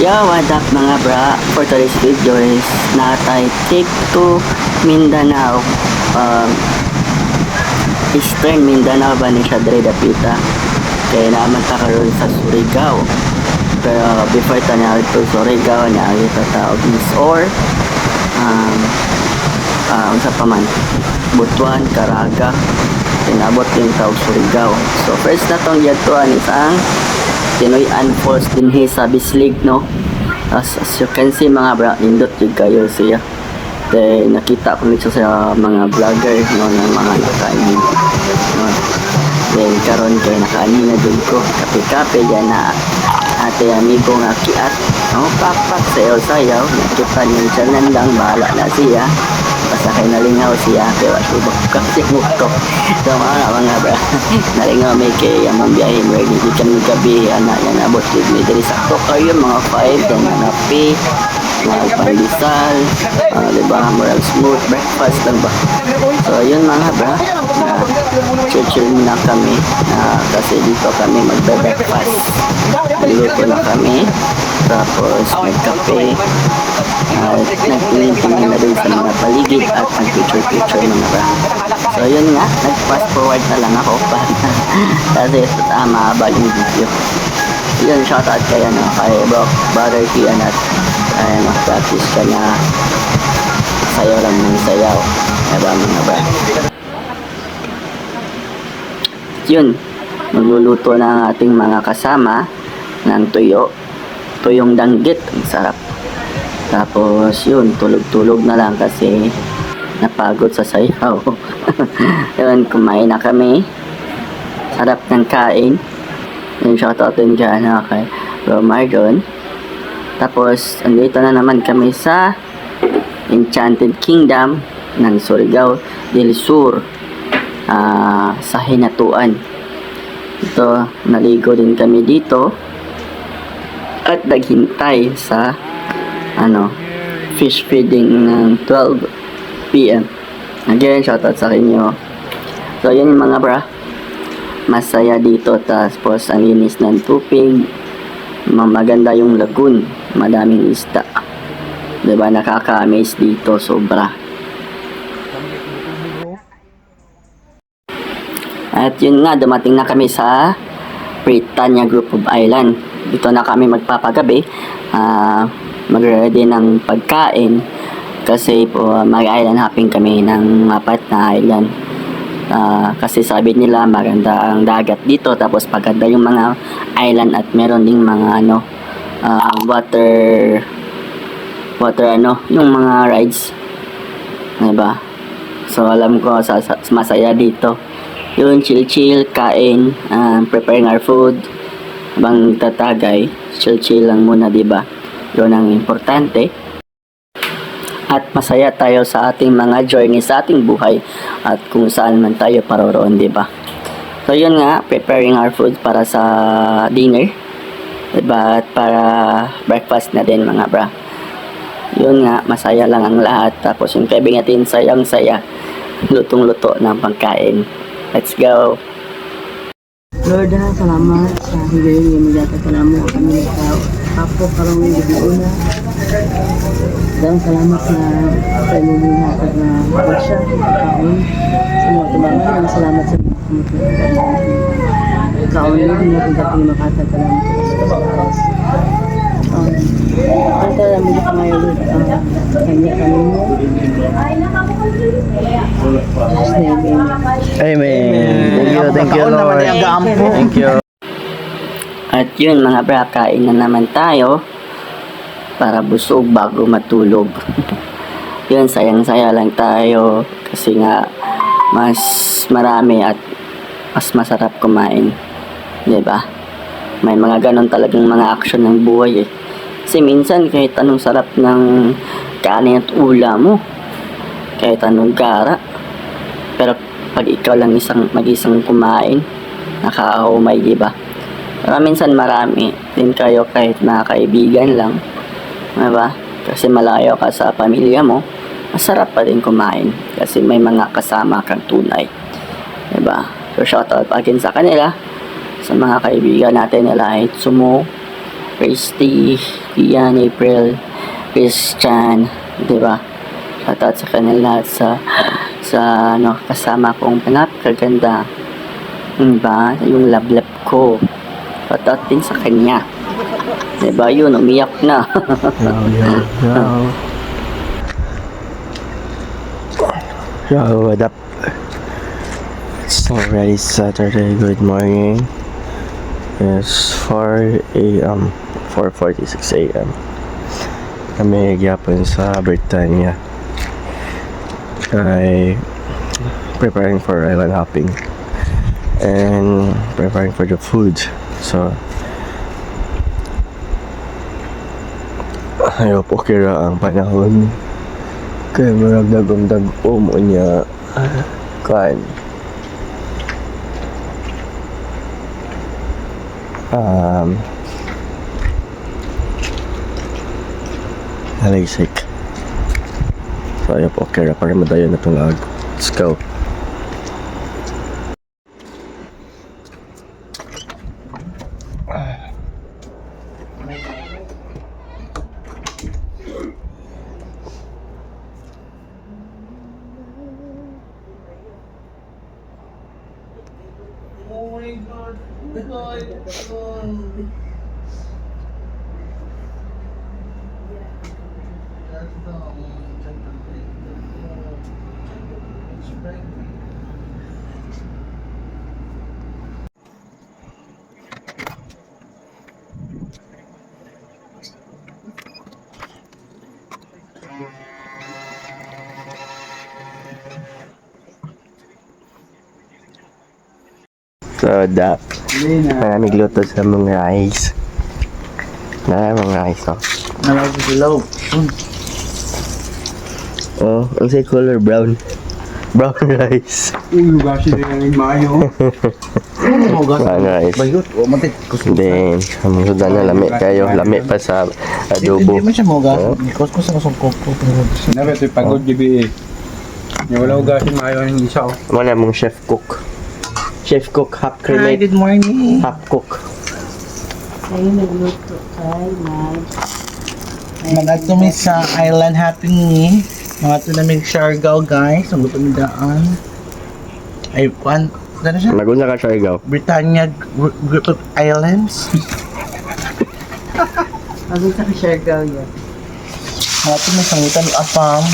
Yo, what up mga bra? For today's video is natay take to Mindanao. Eastern Mindanao ba ni siya dre dapita. Kaya naman ta karon sa Surigao. Pero before ta na ito Surigao na kita taog is or unsa pa man Butuan, Caraga. Tinabot yung taog Surigao. So first na tong yadtuan is ang Tinoy-an Falls din sa Bislig, no? As you can see mga bra, nindot yung kayo siya. Then nakita ko nito sa mga vlogger, no, ng mga nakainin, no? Then karon kay nakaani na din ko kape-kape yan na ate amigo nga kiat, no? Papak sayaw-sayaw, nakita niyo dyan lang, bahala na siya. Pasakay nalingaw siya, pero subak kasi muto. So mga bra, nalingaw may kay mambiyahin where hindi kami gabi, anak yan abot ni dari sakto kayo mga 5, then hanapi mga pandesal, diba, moral smooth breakfast lang ba. So yun mga bra, chill muna kami, kasi dito kami magbe-breakfast. Luto na kami, tapos may kape, nagtingin na din sa mga paligid at nag-picture mga bra. So yun nga, nag-fast forward na lang ako kasi mahaba yung video. Yun, shoutout kaya na kay Brother Kian at mag-practice ka na sayaw lang ng sayaw. Diba mga bra? Yun, magluluto na ang ating mga kasama ng tuyong danggit. Ang sarap. Tapos yun, tulog-tulog na lang kasi napagod sa sayaw. Yun, kumain na kami. Sarap ng kain. Yung shoutout din dyan kay Bro Marjon. Tapos andito na naman kami sa Enchanted Kingdom ng Surigao del Sur, sa Hinatuan. Ito, naligo din kami dito at naghintay sa fish feeding ng 12 PM. Again, shoutout sa inyo. So yun yung mga bra, masaya dito. Tapos ang linis ng tubig, maganda yung lagoon, madaming isda, diba, nakaka-amaze dito sobra. At yun nga, dumating na kami sa Britannia Group of Island. Dito na kami magpapagabi, magre-ready ng pagkain kasi po mag-island hopping kami ng 4 na island. Kasi sabi nila maganda ang dagat dito, tapos paganda yung mga island at meron ding mga water yung mga rides, diba? So alam ko masaya dito. Yun, chill kain, preparing our food habang tatagay, chill lang muna, diba? Yun ang importante. At masaya tayo sa ating mga journey sa ating buhay at kung saan man tayo paroroon, diba? So yun nga, preparing our food para sa dinner, diba? At para breakfast na din mga bra. Yun nga, masaya lang ang lahat. Tapos yung kaibigatin sayang-saya, lutong-luto ng pagkain. Let's go! Lord, salamat sa higay yung magdata ka mo kami sa Apo karong gabi una. Dalang salamat sa ilumina at na kasya kaon sa mga tubangan. Salamat sa mga kaon nyo hindi kung dapat makatag ka namin sa oras. Ang kaya mo ka ngayon kanya kami mo. Jesus name, Amen. Thank you Lord. Thank you. At yun mga bra, kain na naman tayo para busog bago matulog. Yun, sayang-saya lang tayo kasi nga mas marami at mas masarap kumain, diba? May mga ganon talagang mga action ng buhay kasi minsan kahit anong sarap ng kanin at ulam mo, kahit anong gara, pero pag ikaw lang mag-isang kumain, nakakaumay, diba? Pero minsan marami din kayo kahit na kaibigan lang, diba? Kasi malayo ka sa pamilya mo, masarap pa din kumain kasi may mga kasama kang tunay, diba? So shoutout again sa kanila, sa mga kaibigan natin nila Itsumo, Christy, Kian, April, Christian, di ba? Shoutout sa kanila sa ano, kasama kong napakaganda. Diba? Yung love ko. Shoutout din sa kanya. Diba yun, umiyak na. Yo, what up? It's already Saturday. Good morning. It's 4 a.m. 4:46 a.m. Kami gyapon sa Britannia. Ay preparing for island hopping and preparing for the food. So ayaw po kira ang panahon kaya marag dagom-dagom mo niya kan halaysik. So ayaw po kira para madayon na itong lag. Let's go. So that maraming luto sa mga rice. Mga rice, oh. Nalagulaw. Oh, ang say color brown. Brown rice. Uy, gashi rin yung mayo. Brown rice. Bayot, o matik. Then, ang sudan na lami kayo. Lami pa sa adobo. Hindi mo siya mo gashi. Because ko sa kasungkot ko. Nabi, ito'y pagod gibi. Yung wala ko gashi mayo ang isa. Wala mong chef cook. Chef cook, half Hi, cremate, good morning. half cook. Ay, nagluto. Ay, Nag-ato kami sa island hopping ni. Mga ito namin Siargao, guys. Ang luto ng daan. Ay, ano siya? Nagunsa ka, Siargao. Britannia Group of Islands. Ano sa Siargao yan? Mga ito may sangutan apam.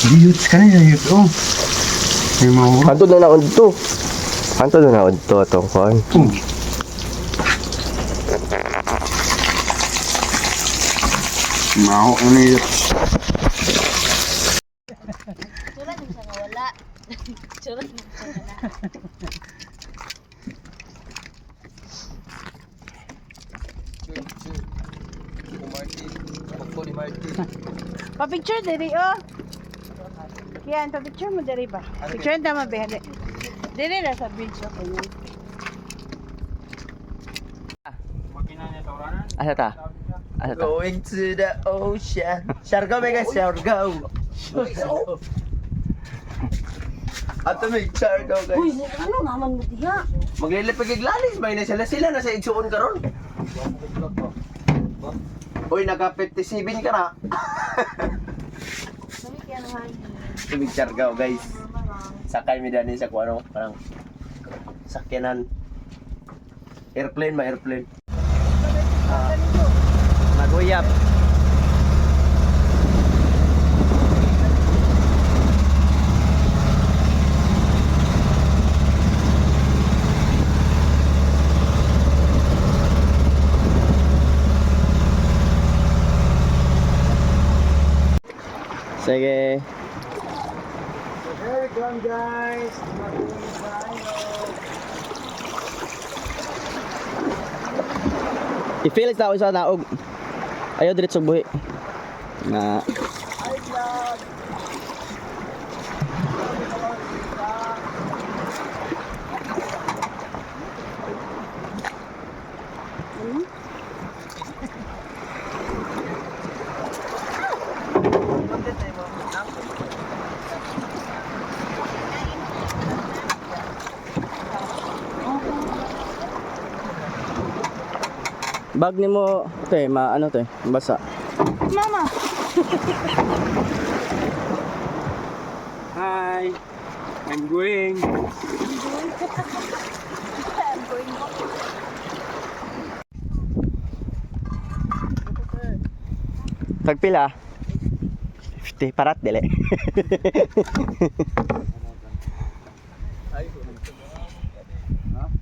Huge ka na yun. Oh. May mahuro. Hanto na naon to. Hanto na naon to atong kon. Maho ano yun. Surat mo siya nga wala. Surat mo siya nga na. Pa-picture diri oh. Yan, pa-picture mo diri ba? Picture na mo ba? Diri na sa beach ako yun. Asa ta? Asa ta? Going to the ocean. Siargao mega Siargao. Ato may Siargao guys. Uy, ano naman mo diha? Maglilipig iglalis, may na sila nasa igsuon karon. Uy, naka 57 ka na. Sabi kaya naman. Tubig Siargao guys. Sakay mi dani sa kuano, parang sakyanan. Airplane ba airplane? Maguyap. Sige. Welcome guys. I-feel sa isa naog. Ayaw diretso buhi. Na Bag ni mo, te, ano te, basa. Mama! Hi, I'm going. Tagpila? 50 parat dili.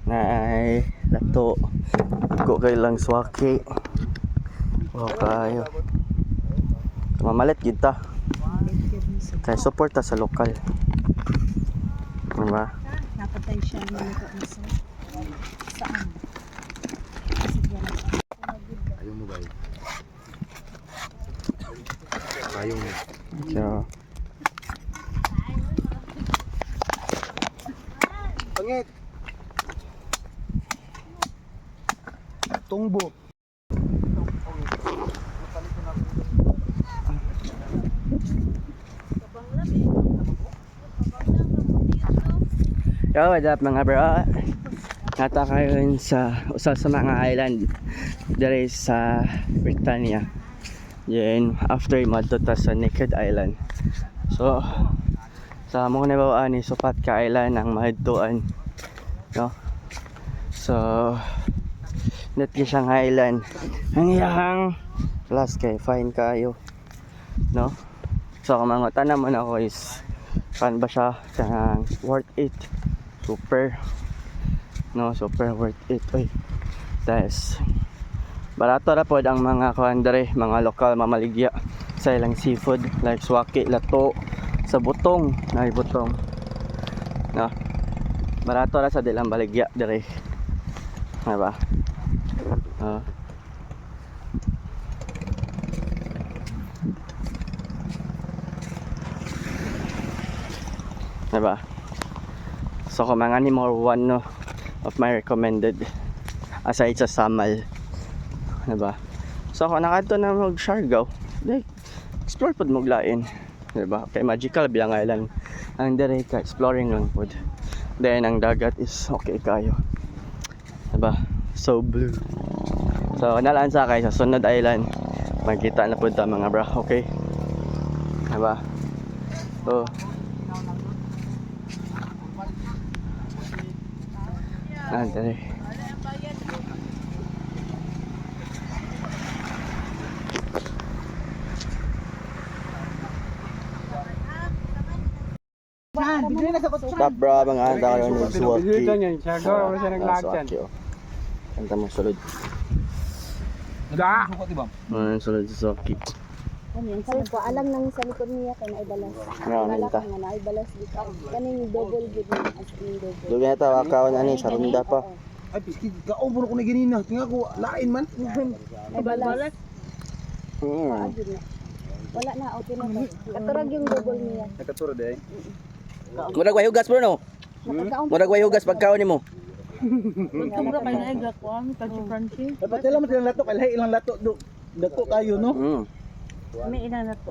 Nay, lato. Ko kay lang swaki. Oh kayo. Mamalit gid ta. Kay support ta sa lokal. Diba? Napatay siya ng mga isa. Saan? So, Pangit. Tungbo. yo, what's up mga bro? Nata kayo sa usa sa mga island dere sa Britannia. Then after madto ta sa Naked Island. So sa mo na ba ani supat ka island ang mahadtuan, no? So net siyang island. Ang iyang plus kay fine kayo, no? So kung mangutan naman ako is pan ba siya kanang worth it? Super, no, super worth it. Oy, guys, barato ra pod ang mga kuandre, mga lokal mamaligya sa ilang seafood like swaki, lato sa butong, nay butong, no, barato ra sa dilang baligya dire, diba? Diba? So kung mga ni more one, no, of my recommended aside sa Samal, diba? So kung nakadto na mag Siargao, like, explore pod mo lain, diba? Kay magical bilang island ang dire ka exploring lang pod. Then ang dagat is okay kayo, diba? So blue. So nalaan sa kay sa sunod island magkita na pod ta mga bro, okay, diba? So dali. Stop bro, mga anda kayo ni Suwaki. Dito niya, siya gawa siya naglagyan. Kanta mo sulod. Da. Sulod sa Suwaki. Sir, ko alam nang sa likod niya kay naibalas. Ngayon ta. Nga naibalas dito. Kaning double gid na as in double. Dugi na ta wakaw na ni sa runda pa. Ay, piski, kaon mo ko na ganina. Tingnan ko, lain man. Naibalas. Hmm. Wala na, okay na to. Katurag yung double niya. Nakaturo day. Murag way hugas bro, no? Nakakaon. Murag way hugas pagkaon nimo. Magkabra kayo na igat ko. Crunchy. Dapat sila man silang lato, kay ilang lato do. Dato kayo no. May ilan na to.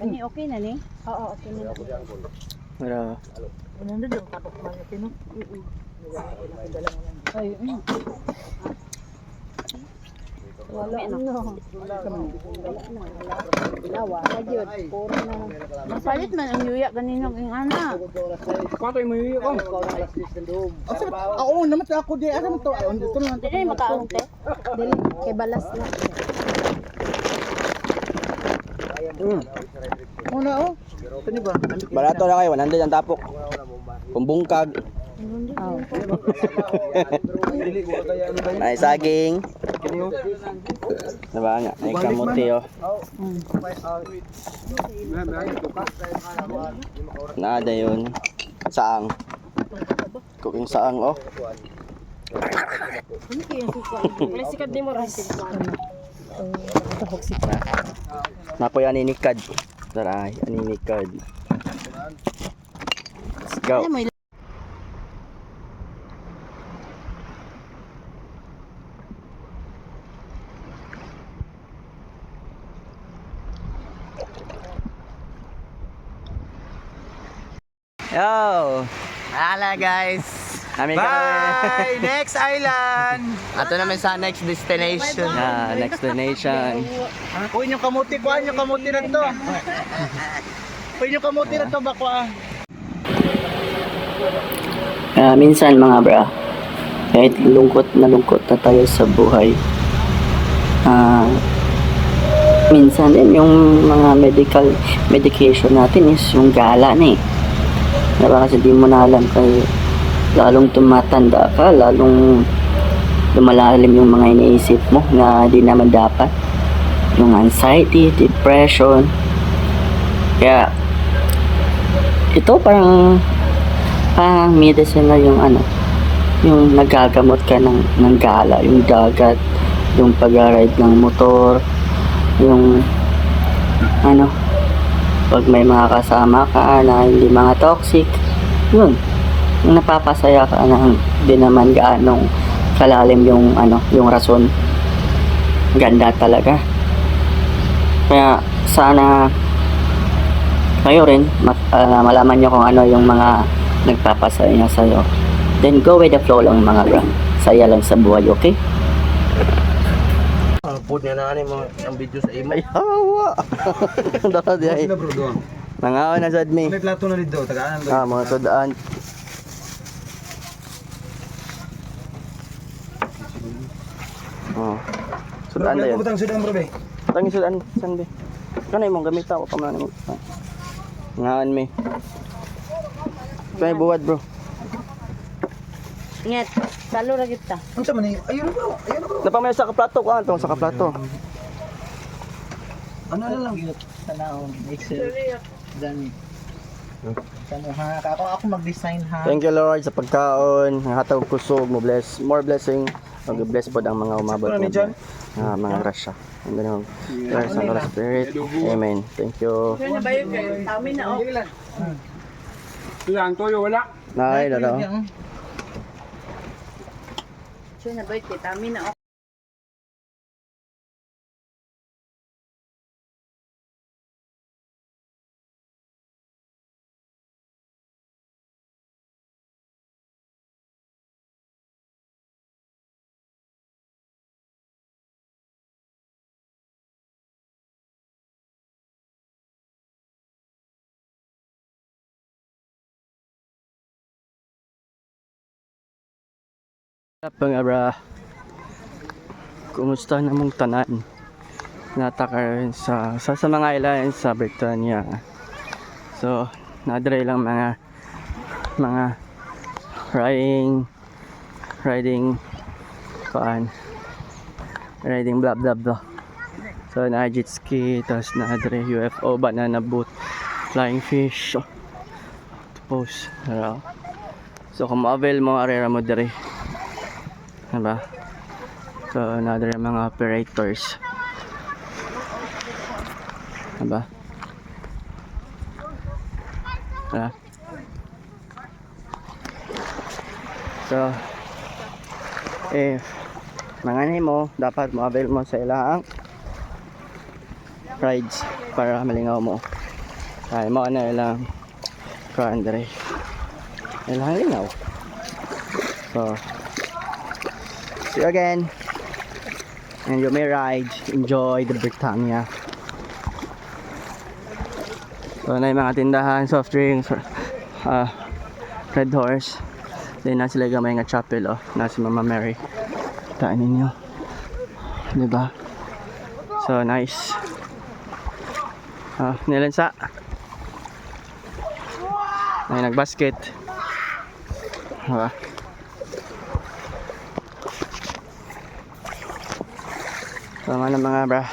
Kani okay na ni? Oo, okay na. Mara. Unang doon tapos man tino. Ay, Wala ano. Wala na. Lawa na gyud. Puro na. masalit man ang yuya ganino ing ana. Patay mo yun ko. Ako naman sa ako di. Asa man to? Ito naman. Dili makaon te. Dili kay balas na. Una oh. Tani ba? Barato na kayo, 100 ang tapok. Kung bungkag. Dili ko kaya ano ba? May saging. Diba nga, may kamuti oh. Naada yun. Saang. Cooking saang oh. Sikat di mo ras. Napoy aninikad. Taray, aninikad. Let's go. Yo! Hala guys! Kami Bye! Next island! Ato naman sa next destination. Next destination. Uy, yung kamuti ko, yung kamuti na to. Uy, yung kamuti na to, bakwa. Minsan mga bra, kahit lungkot na tayo sa buhay, minsan din yung mga medication natin is yung gala na eh. Diba? Kasi di mo na alam kay lalong tumatanda ka, lalong lumalalim yung mga iniisip mo na di naman dapat. Yung anxiety, depression. Kaya ito parang medicine na yung yung nagagamot ka ng gala, yung dagat, yung pag-ride ng motor, yung pag may mga kasama ka na hindi mga toxic, yun, yung napapasaya ka na di naman gaanong kalalim yung yung rason. Ganda talaga. Kaya sana kayo rin malaman nyo kung ano yung mga nagpapasaya sa'yo. Then go with the flow lang mga bro. Saya lang sa buhay, okay? Pud niya na mo ang video sa imo. Ay, hawa! Daka di ay. bro, doon. Nangaon na sad mi. May plato na dito, tagaan Mga sudaan. Oh. Sudaan na yun. Butang sudan, bro, be. Tangi sudaan, saan be? Kanay mong gamit ako, kamala mo. Ngaon mi. Kaya buwad bro. Ingat, salo ra kita. Ang sama ni, ayun bro, ayun bro. Napamaya sa kaplato ko, antong sa kaplato. Ano na lang? Tanaw, excel. Dani. Sana ha, ako mag-design ha. Thank you Lord sa pagkaon, ang hatag kusog mo bless, more blessing. Mag-bless po ang mga umabot Ano ni John? mga grasya. In the name of the Father, Son, and Holy Spirit. Amen. Thank you. Kaya ba yun kayo? Tami na ako. Ilang toyo, wala. Nay, dado. Siya na ba yun? Tami na ako. Pangabra. Kumusta na mong tanan? Natakaroon sa mga island sa Britannia. So, nadre lang mga riding blah blah blah. So, na jet ski, tapos nadre UFO, banana boat, flying fish. Tapos, so kung ma-avail mo, arera mo dire. Diba? So, another mga operators. Diba? Diba? So, if manganay mo, dapat mo-avail mo sa ilang rides para malingaw mo. Ay mo na ilang kuandre. Ilang lingaw. So, see you again. And you may ride. Enjoy the Britannia. So, na yung mga tindahan, soft drinks, Red Horse. Then, na sila gamay nga chapel, oh. Na si Mama Mary. Taan ninyo. Diba? So, nice. Nilansa. Ay, nagbasket. Diba? Tama na mga bra.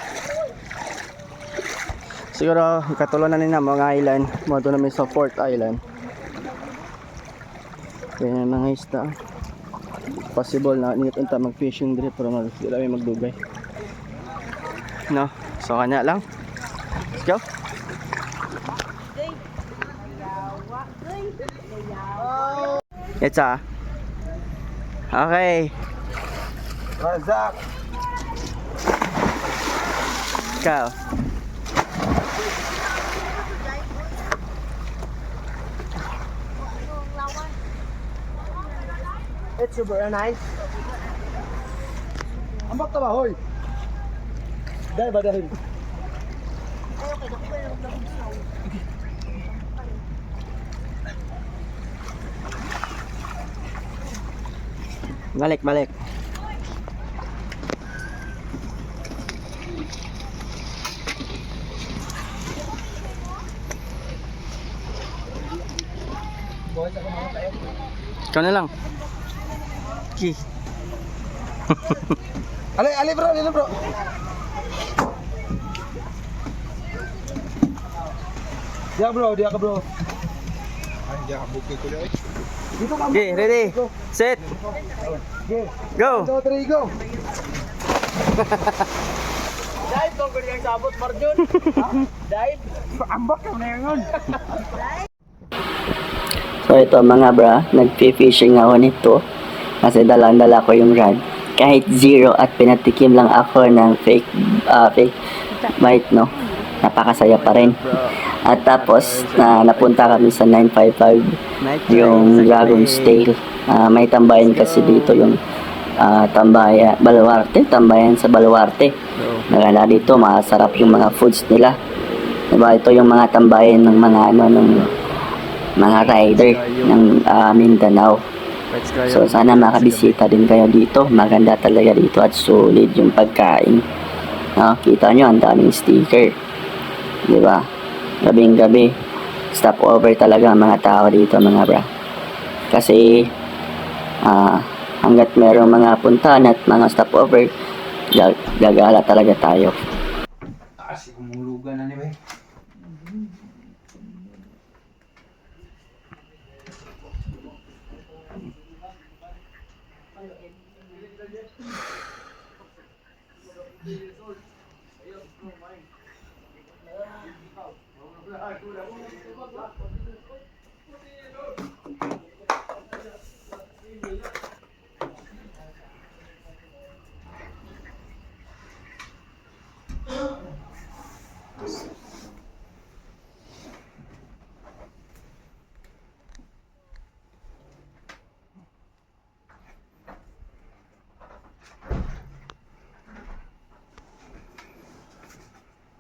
Siguro katulo na nila mga island. Moto namin sa Fourth Island. Kaya mga isda. Possible na nito unta mag-fishing dire pero sila may magdugay. No, so kanya lang. Let's go. It's okay. Razak. Go. It's super nice. Ambak ka ba, hoy? Dahil ba dahil? Balik, balik. Ikaw na lang. Okay. Ali bro, ali bro. Dia ka bro. Ay, dia ka bukit ko dai. Dito ka. Okay, ready. Set. Go. 2 3 go. Dahil ko ko niyang sabot, Marjun. Dahil, ambak ka na yun. So ito mga bra, nag-fishing ako nito kasi dalang-dala ko yung rod. Kahit zero at pinatikim lang ako ng fake bite, no? Napakasaya pa rin. At tapos, napunta kami sa 955, yung Dragon's Tail. May tambayan kasi dito yung tambayan sa Baluarte. Nagala dito, masarap yung mga foods nila. Diba, ito yung mga tambayan ng mga mga rider ng Mindanao. So sana makabisita din kayo dito. Maganda talaga dito at solid yung pagkain. No, kita nyo ang daming sticker. Di ba? Gabing gabi. Stop over talaga ang mga tao dito mga bra. Kasi hanggat merong mga puntahan at mga stop over, gagala talaga tayo. Kasi umulugan na ni bay.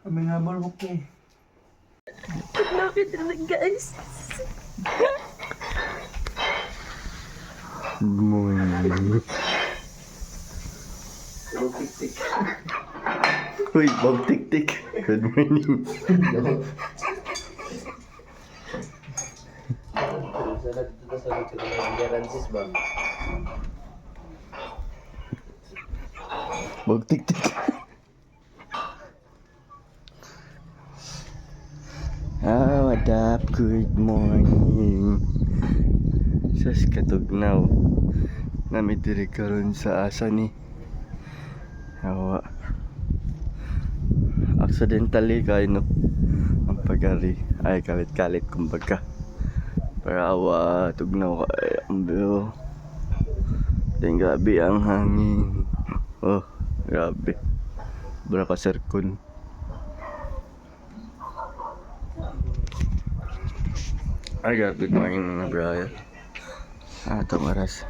Kami nga balbok eh. Lapit na guys. Good morning. Uy, Bob Tik-Tik. Good morning. Bob Tik-Tik. What up? Good morning. Sas katugnaw. Nami diri karon sa asa ni. Awa. Accidentally kay no. Ang pagari ay kalit-kalit kumbaga. Pero awa tugnaw kay ambil. Then grabe ang hangin. Oh, grabe. Bra ka serkon. Good morning mga brother. Itong oras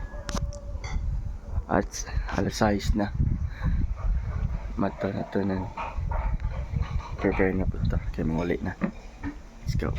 at alas 6 na. Mata na to na prepare na po ito kaya muli na. Let's go.